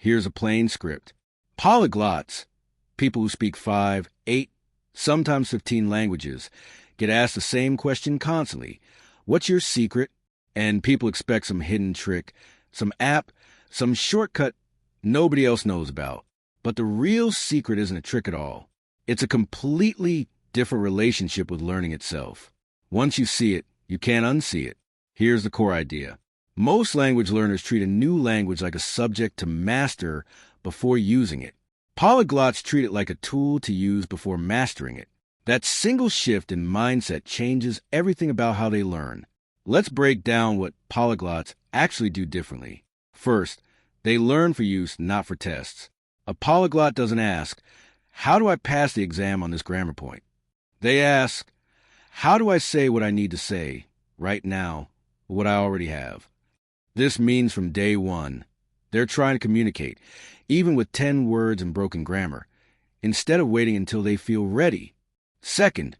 Here's a plain script. Polyglots, people who speak 5, 8, sometimes 15 languages, get asked the same question constantly. What's your secret? And people expect some hidden trick, some app, some shortcut nobody else knows about. But the real secret isn't a trick at all. It's a completely different relationship with learning itself. Once you see it, you can't unsee it. Here's the core idea. Most language learners treat a new language like a subject to master before using it. Polyglots treat it like a tool to use before mastering it. That single shift in mindset changes everything about how they learn. Let's break down what polyglots actually do differently. First, they learn for use, not for tests. A polyglot doesn't ask, how do I pass the exam on this grammar point? They ask, how do I say what I need to say right now, what I already have? This means from day one, they're trying to communicate, even with 10 words and broken grammar, instead of waiting until they feel ready. Second,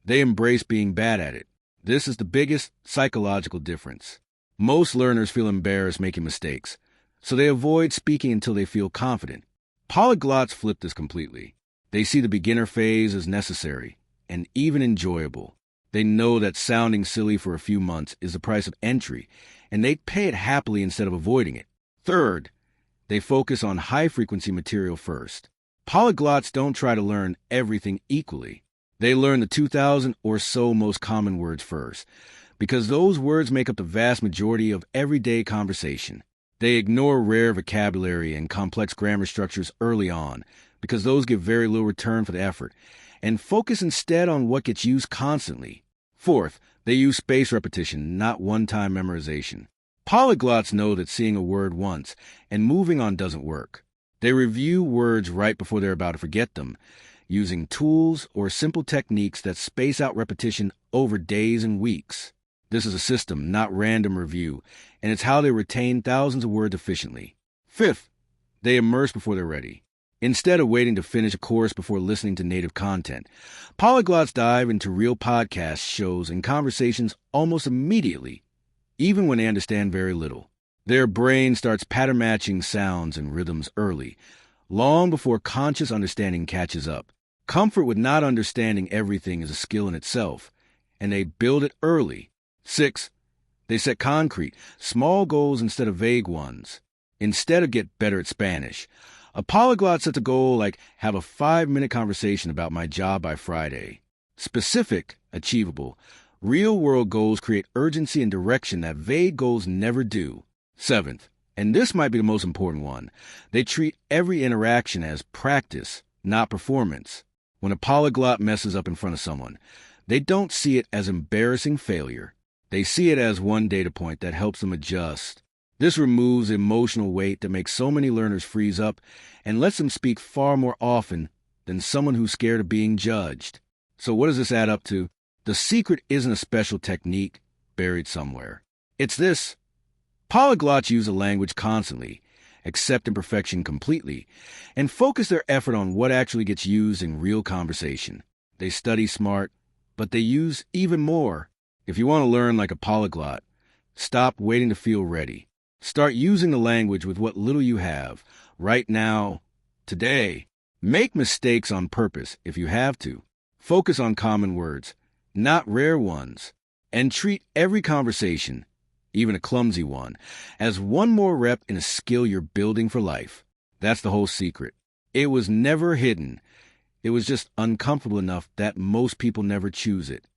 they embrace being bad at it. This is the biggest psychological difference. Most learners feel embarrassed making mistakes, so they avoid speaking until they feel confident. Polyglots flip this completely. They see the beginner phase as necessary and even enjoyable. They know that sounding silly for a few months is the price of entry, and they pay it happily instead of avoiding it. Third, they focus on high-frequency material first. Polyglots don't try to learn everything equally. They learn the 2,000 or so most common words first, because those words make up the vast majority of everyday conversation. They ignore rare vocabulary and complex grammar structures early on, because those give very little return for the effort, and focus instead on what gets used constantly. Fourth, they use spaced repetition, not one-time memorization. Polyglots know that seeing a word once and moving on doesn't work. They review words right before they're about to forget them, using tools or simple techniques that space out repetition over days and weeks. This is a system, not random review, and it's how they retain thousands of words efficiently. Fifth, they immerse before they're ready. Instead of waiting to finish a course before listening to native content, polyglots dive into real podcast shows and conversations almost immediately, even when they understand very little. Their brain starts pattern matching sounds and rhythms early, long before conscious understanding catches up. Comfort with not understanding everything is a skill in itself, and they build it early. 6. They set concrete, small goals instead of vague ones. Instead of get better at Spanish, a polyglot sets a goal like have a 5-minute conversation about my job by Friday. Specific, achievable, real-world goals create urgency and direction that vague goals never do. 7th, and this might be the most important one, they treat every interaction as practice, not performance. When a polyglot messes up in front of someone, they don't see it as embarrassing failure. They see it as one data point that helps them adjust. This removes the emotional weight that makes so many learners freeze up and lets them speak far more often than someone who's scared of being judged. So what does this add up to? The secret isn't a special technique buried somewhere. It's this. Polyglots use a language constantly, accept imperfection completely, and focus their effort on what actually gets used in real conversation. They study smart, but they use even more. If you want to learn like a polyglot, stop waiting to feel ready. Start using the language with what little you have, right now, today. Make mistakes on purpose if you have to. Focus on common words, not rare ones. And treat every conversation, even a clumsy one, as one more rep in a skill you're building for life. That's the whole secret. It was never hidden. It was just uncomfortable enough that most people never choose it.